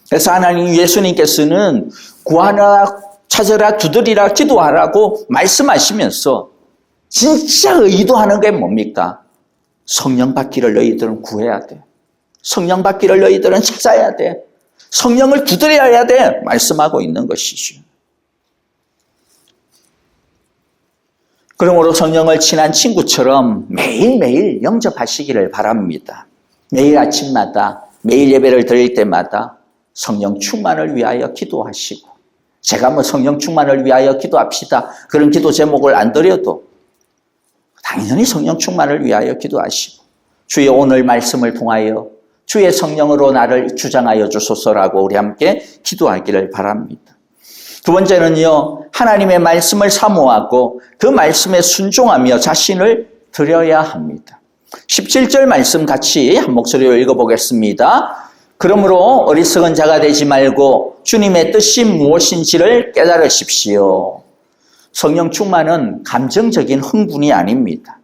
그래서 예수님께서는 구하라, 찾으라, 두드리라, 기도하라고 말씀하시면서 진짜 의도하는 게 뭡니까? 성령 받기를 너희들은 구해야 돼. 성령 받기를 너희들은 찾아야 돼. 성령을 두드려야 돼. 말씀하고 있는 것이죠. 그러므로 성령을 친한 친구처럼 매일매일 영접하시기를 바랍니다. 매일 아침마다, 매일 예배를 드릴 때마다 성령 충만을 위하여 기도하시고, 제가 성령 충만을 위하여 기도합시다, 그런 기도 제목을 안 드려도 당연히 성령 충만을 위하여 기도하시고, 주여 오늘 말씀을 통하여 주의 성령으로 나를 주장하여 주소서라고 우리 함께 기도하기를 바랍니다. 두 번째는요, 하나님의 말씀을 사모하고 그 말씀에 순종하며 자신을 드려야 합니다. 17절 말씀 같이 한 목소리로 읽어보겠습니다. 그러므로 어리석은 자가 되지 말고 주님의 뜻이 무엇인지를 깨달으십시오. 성령 충만은 감정적인 흥분이 아닙니다.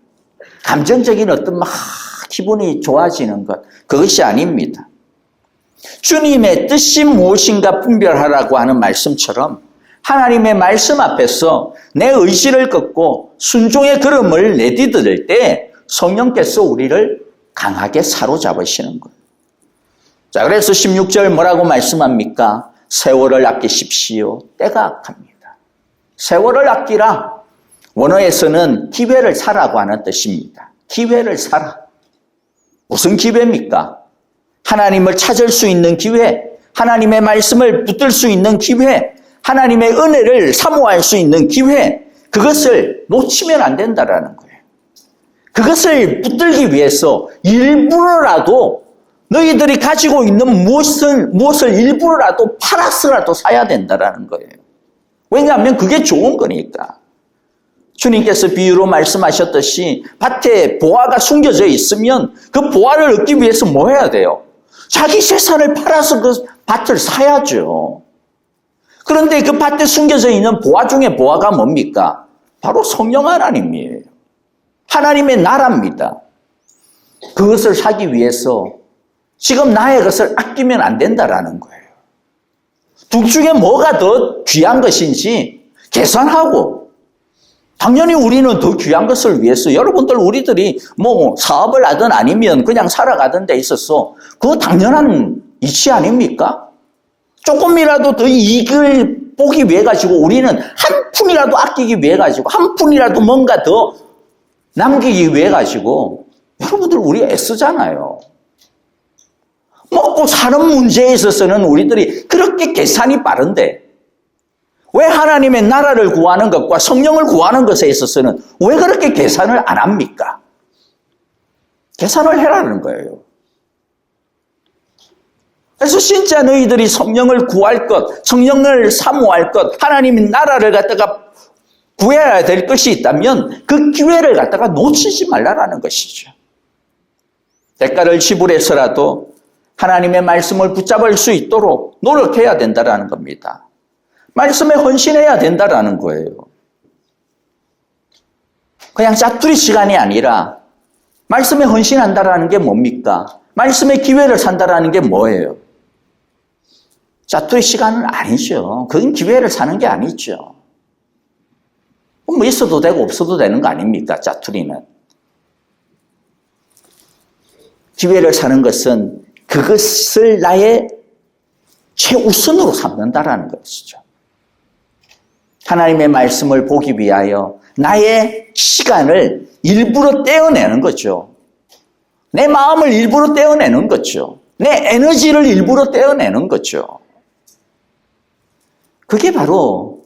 감정적인 어떤 기분이 좋아지는 것, 그것이 아닙니다. 주님의 뜻이 무엇인가 분별하라고 하는 말씀처럼 하나님의 말씀 앞에서 내 의지를 꺾고 순종의 걸음을 내디딜 때 성령께서 우리를 강하게 사로잡으시는 거예요. 자, 그래서 16절 뭐라고 말씀합니까? 세월을 아끼십시오. 때가 악합니다. 세월을 아끼라. 원어에서는 기회를 사라고 하는 뜻입니다. 기회를 사라. 무슨 기회입니까? 하나님을 찾을 수 있는 기회, 하나님의 말씀을 붙들 수 있는 기회, 하나님의 은혜를 사모할 수 있는 기회, 그것을 놓치면 안 된다라는 거예요. 그것을 붙들기 위해서 일부러라도 너희들이 가지고 있는 무엇을 일부러라도 팔아서라도 사야 된다라는 거예요. 왜냐하면 그게 좋은 거니까. 주님께서 비유로 말씀하셨듯이 밭에 보화가 숨겨져 있으면 그 보화를 얻기 위해서 뭐 해야 돼요? 자기 재산을 팔아서 그 밭을 사야죠. 그런데 그 밭에 숨겨져 있는 보화 중에 보화가 뭡니까? 바로 성령 하나님이에요. 하나님의 나라입니다. 그것을 사기 위해서 지금 나의 것을 아끼면 안 된다라는 거예요. 둘 중에 뭐가 더 귀한 것인지 계산하고, 당연히 우리는 더 귀한 것을 위해서, 여러분들 우리들이 사업을 하든 아니면 그냥 살아가던 데 있어서 그거 당연한 이치 아닙니까? 조금이라도 더 이익을 보기 위해 가지고 우리는 한 푼이라도 아끼기 위해 가지고, 한 푼이라도 뭔가 더 남기기 위해 가지고 여러분들 우리 애쓰잖아요. 먹고 사는 문제에 있어서는 우리들이 그렇게 계산이 빠른데 왜 하나님의 나라를 구하는 것과 성령을 구하는 것에 있어서는 왜 그렇게 계산을 안 합니까? 계산을 해라는 거예요. 그래서 진짜 너희들이 성령을 구할 것, 성령을 사모할 것, 하나님의 나라를 갖다가 구해야 될 것이 있다면 그 기회를 갖다가 놓치지 말라라는 것이죠. 대가를 지불해서라도 하나님의 말씀을 붙잡을 수 있도록 노력해야 된다라는 겁니다. 말씀에 헌신해야 된다라는 거예요. 그냥 짜투리 시간이 아니라 말씀에 헌신한다라는 게 뭡니까? 말씀의 기회를 산다라는 게 뭐예요? 짜투리 시간은 아니죠. 그건 기회를 사는 게 아니죠. 뭐 있어도 되고 없어도 되는 거 아닙니까? 짜투리는. 기회를 사는 것은 그것을 나의 최우선으로 삼는다라는 것이죠. 하나님의 말씀을 보기 위하여 나의 시간을 일부러 떼어내는 거죠. 내 마음을 일부러 떼어내는 거죠. 내 에너지를 일부러 떼어내는 거죠. 그게 바로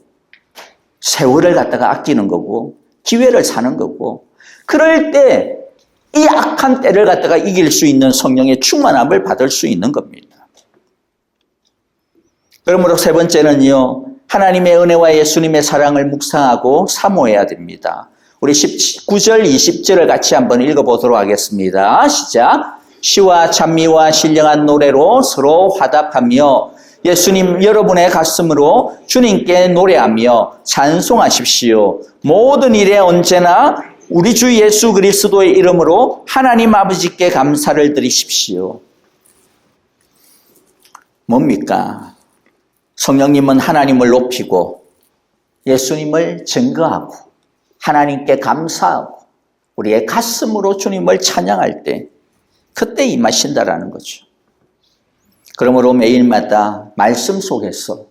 세월을 갖다가 아끼는 거고 기회를 사는 거고, 그럴 때 이 악한 때를 갖다가 이길 수 있는 성령의 충만함을 받을 수 있는 겁니다. 그러므로 세 번째는요, 하나님의 은혜와 예수님의 사랑을 묵상하고 사모해야 됩니다. 우리 19절, 20절을 같이 한번 읽어보도록 하겠습니다. 시작. 시와 찬미와 신령한 노래로 서로 화답하며 예수님 여러분의 가슴으로 주님께 노래하며 찬송하십시오. 모든 일에 언제나 우리 주 예수 그리스도의 이름으로 하나님 아버지께 감사를 드리십시오. 뭡니까? 성령님은 하나님을 높이고 예수님을 증거하고 하나님께 감사하고 우리의 가슴으로 주님을 찬양할 때 그때 임하신다라는 거죠. 그러므로 매일마다 말씀 속에서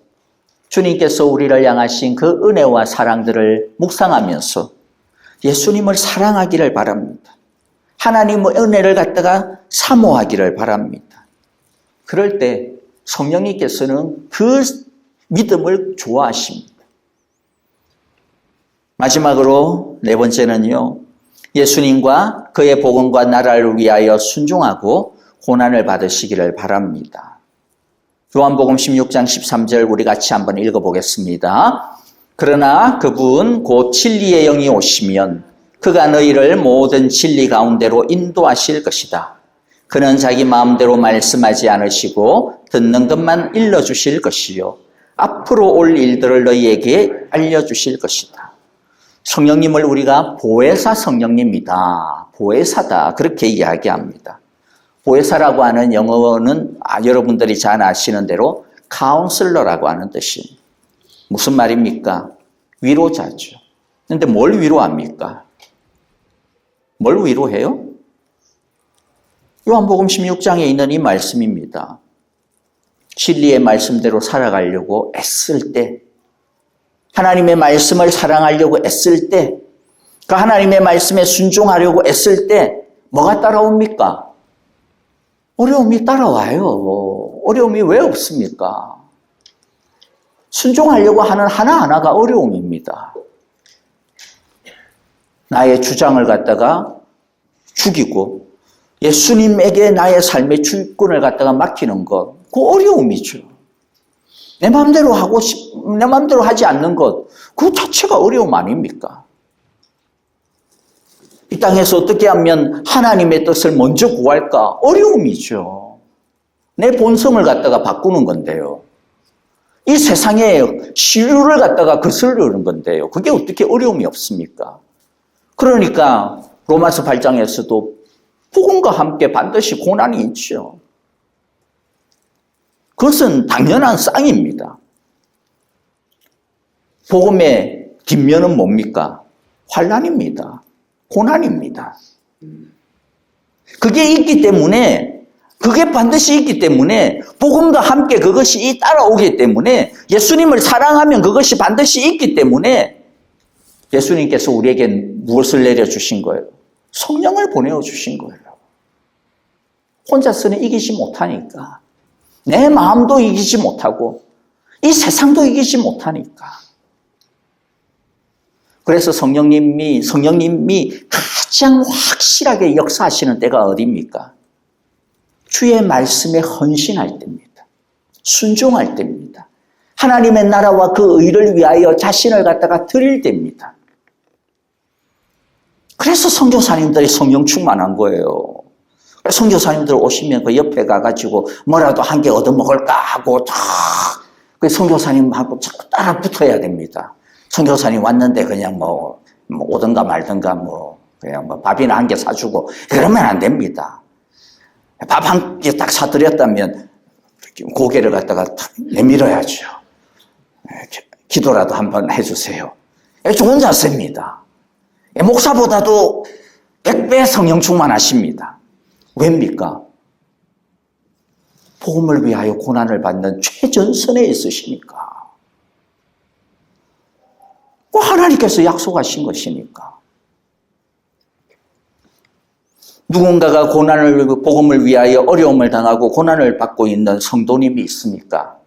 주님께서 우리를 향하신 그 은혜와 사랑들을 묵상하면서 예수님을 사랑하기를 바랍니다. 하나님의 은혜를 갖다가 사모하기를 바랍니다. 그럴 때 성령님께서는 그 믿음을 좋아하십니다. 마지막으로 네 번째는요, 예수님과 그의 복음과 나라를 위하여 순종하고 고난을 받으시기를 바랍니다. 요한복음 16장 13절 우리 같이 한번 읽어보겠습니다. 그러나 그분 곧 진리의 영이 오시면 그가 너희를 모든 진리 가운데로 인도하실 것이다. 그는 자기 마음대로 말씀하지 않으시고 듣는 것만 일러주실 것이요 앞으로 올 일들을 너희에게 알려주실 것이다. 성령님을 우리가 보혜사 성령님이다, 보혜사다, 그렇게 이야기합니다. 보혜사라고 하는 영어는 여러분들이 잘 아시는 대로 카운슬러라고 하는 뜻입니다. 무슨 말입니까? 위로자죠. 그런데 뭘 위로합니까? 뭘 위로해요? 요한복음 16장에 있는 이 말씀입니다. 진리의 말씀대로 살아가려고 애쓸 때, 하나님의 말씀을 사랑하려고 애쓸 때, 그 하나님의 말씀에 순종하려고 애쓸 때 뭐가 따라옵니까? 어려움이 따라와요. 어려움이 왜 없습니까? 순종하려고 하는 하나하나가 어려움입니다. 나의 주장을 갖다가 죽이고 예수님에게 나의 삶의 주권을 갖다가 맡기는 것, 그 어려움이죠. 내 마음대로 내 마음대로 하지 않는 것, 그 자체가 어려움 아닙니까? 이 땅에서 어떻게 하면 하나님의 뜻을 먼저 구할까? 어려움이죠. 내 본성을 갖다가 바꾸는 건데요. 이 세상에 시류를 갖다가 거스르는 건데요. 그게 어떻게 어려움이 없습니까? 그러니까 로마서 8장에서도 복음과 함께 반드시 고난이 있죠. 그것은 당연한 쌍입니다. 복음의 뒷면은 뭡니까? 환난입니다. 고난입니다. 그게 있기 때문에, 그게 반드시 있기 때문에, 복음과 함께 그것이 따라오기 때문에, 예수님을 사랑하면 그것이 반드시 있기 때문에 예수님께서 우리에게 무엇을 내려주신 거예요? 성령을 보내주신 거예요. 혼자서는 이기지 못하니까. 내 마음도 이기지 못하고 이 세상도 이기지 못하니까. 그래서 성령님이 가장 확실하게 역사하시는 때가 어디입니까? 주의 말씀에 헌신할 때입니다. 순종할 때입니다. 하나님의 나라와 그 의를 위하여 자신을 갖다가 드릴 때입니다. 그래서 선교사님들이 성령 충만한 거예요. 선교사님들 오시면 그 옆에 가가지고 뭐라도 한 개 얻어먹을까 하고 그 선교사님하고 자꾸 따라 붙어야 됩니다. 선교사님 왔는데 그냥 뭐 오든가 말든가 그냥 밥이나 한 개 사주고 그러면 안 됩니다. 밥 한 개 딱 사드렸다면 고개를 갖다가 탁 내밀어야죠. 기도라도 한번 해주세요. 좋은 자세입니다. 목사보다도 100배 성령 충만하십니다. 왜입니까? 복음을 위하여 고난을 받는 최전선에 있으시니까. 꼭 하나님께서 약속하신 것이니까. 누군가가 복음을 위하여 어려움을 당하고 고난을 받고 있는 성도님이 있습니까?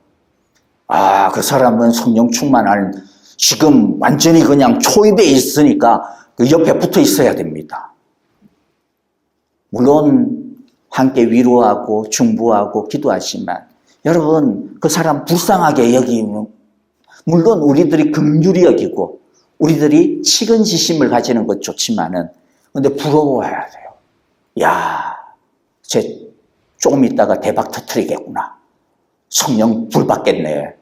그 사람은 성령 충만한, 지금 완전히 그냥 초입에 있으니까 그 옆에 붙어 있어야 됩니다. 물론 함께 위로하고 중보하고 기도하지만, 여러분, 그 사람 불쌍하게 여기면, 물론 우리들이 긍휼히 여기고 우리들이 측은지심을 가지는 것 좋지만은, 근데 부러워해야 돼요. 야, 쟤 조금 있다가 대박 터뜨리겠구나. 성령 불 받겠네.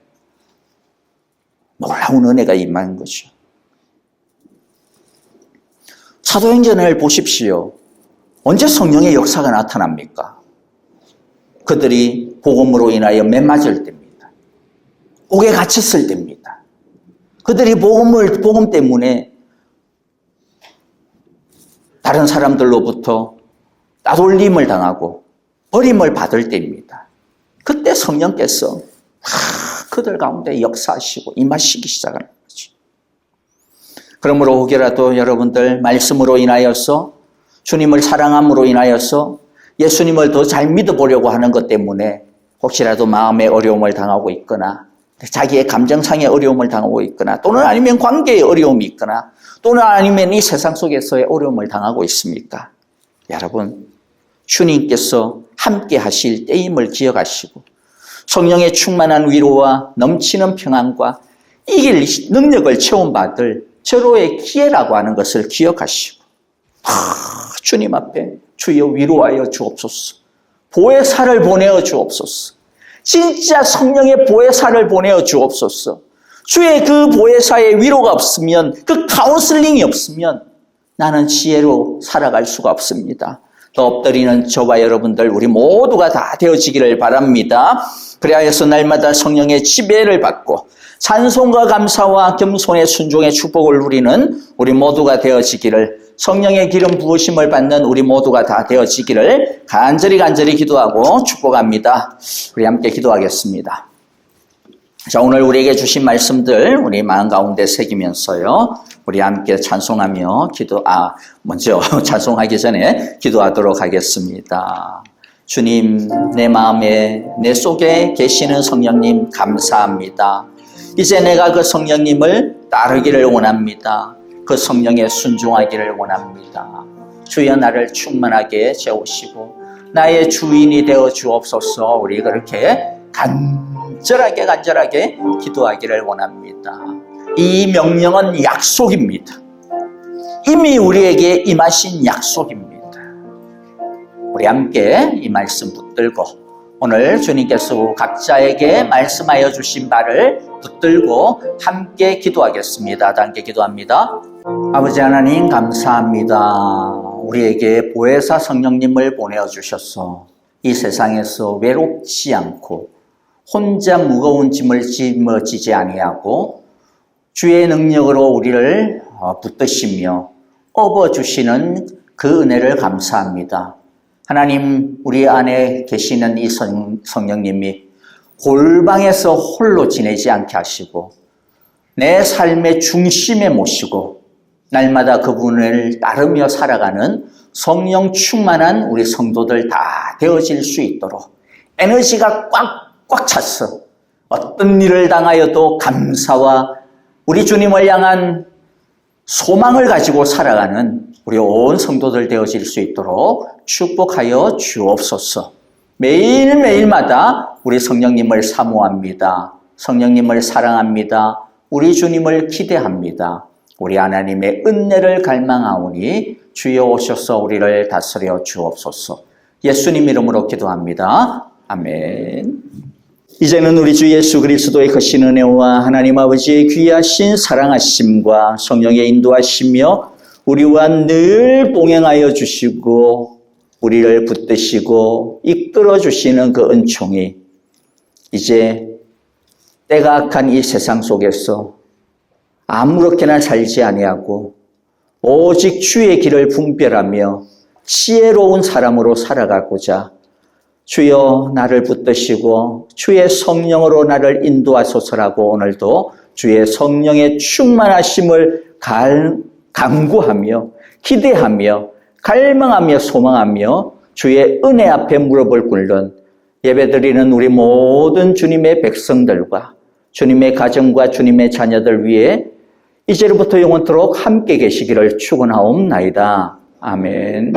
놀라운 은혜가 임한 거죠. 사도행전을 보십시오. 언제 성령의 역사가 나타납니까? 그들이 복음으로 인하여 매맞을 때입니다. 옥에 갇혔을 때입니다. 그들이 복음 때문에 다른 사람들로부터 따돌림을 당하고 버림을 받을 때입니다. 그때 성령께서 그들 가운데 역사하시고 임하시기 시작하는 거죠. 그러므로 혹여라도 여러분들 말씀으로 인하여서, 주님을 사랑함으로 인하여서 예수님을 더 잘 믿어보려고 하는 것 때문에 혹시라도 마음의 어려움을 당하고 있거나, 자기의 감정상의 어려움을 당하고 있거나, 또는 아니면 관계의 어려움이 있거나, 또는 아니면 이 세상 속에서의 어려움을 당하고 있습니까? 여러분, 주님께서 함께 하실 때임을 기억하시고 성령의 충만한 위로와 넘치는 평안과 이길 능력을 체험받을 절호의 기회라고 하는 것을 기억하시고, 주님 앞에 주여 위로하여 주옵소서, 보혜사를 보내어 주옵소서, 진짜 성령의 보혜사를 보내어 주옵소서. 주의 그 보혜사의 위로가 없으면, 그 카운슬링이 없으면 나는 지혜로 살아갈 수가 없습니다. 더 엎드리는 저와 여러분들, 우리 모두가 다 되어지기를 바랍니다. 그리하여서 날마다 성령의 지배를 받고 찬송과 감사와 겸손의 순종의 축복을 누리는 우리 모두가 되어지기를, 성령의 기름 부으심을 받는 우리 모두가 다 되어지기를 간절히 기도하고 축복합니다. 우리 함께 기도하겠습니다. 자, 오늘 우리에게 주신 말씀들 우리 마음 가운데 새기면서요, 우리 함께 찬송하며 먼저 찬송하기 전에 기도하도록 하겠습니다. 주님, 내 마음에, 내 속에 계시는 성령님 감사합니다. 이제 내가 그 성령님을 따르기를 원합니다. 그 성령에 순종하기를 원합니다. 주여 나를 충만하게 채우시고 나의 주인이 되어 주옵소서. 우리 그렇게 간절하게 기도하기를 원합니다. 이 명령은 약속입니다. 이미 우리에게 임하신 약속입니다. 우리 함께 이 말씀 붙들고, 오늘 주님께서 각자에게 말씀하여 주신 바를 붙들고 함께 기도하겠습니다. 함께 기도합니다. 아버지 하나님 감사합니다. 우리에게 보혜사 성령님을 보내어 이 세상에서 외롭지 않고 혼자 무거운 짐을 짊어지지 아니하고 주의 능력으로 우리를 붙드시며 업어주시는 그 은혜를 감사합니다. 하나님, 우리 안에 계시는 이 성령님이 골방에서 홀로 지내지 않게 하시고 내 삶의 중심에 모시고 날마다 그분을 따르며 살아가는 성령 충만한 우리 성도들 다 되어질 수 있도록 에너지가 꽉 찼어 어떤 일을 당하여도 감사와 우리 주님을 향한 소망을 가지고 살아가는 우리 온 성도들 되어질 수 있도록 축복하여 주옵소서. 매일매일마다 우리 성령님을 사모합니다. 성령님을 사랑합니다. 우리 주님을 기대합니다. 우리 하나님의 은혜를 갈망하오니 주여 오셔서 우리를 다스려 주옵소서. 예수님 이름으로 기도합니다. 아멘. 이제는 우리 주 예수 그리스도의 크신 은혜와 하나님 아버지의 귀하신 사랑하심과 성령의 인도하시며 우리와 늘 동행하여 주시고 우리를 붙드시고 이끌어 주시는 그 은총이 이제 때가 악한 이 세상 속에서 아무렇게나 살지 아니하고 오직 주의 길을 분별하며 지혜로운 사람으로 살아가고자 주여 나를 붙드시고 주의 성령으로 나를 인도하소서라고 오늘도 주의 성령의 충만하심을 간구하며 기대하며 갈망하며 소망하며 주의 은혜 앞에 무릎을 꿇는 예배드리는 우리 모든 주님의 백성들과 주님의 가정과 주님의 자녀들 위해 이제로부터 영원토록 함께 계시기를 축원하옵나이다. 아멘.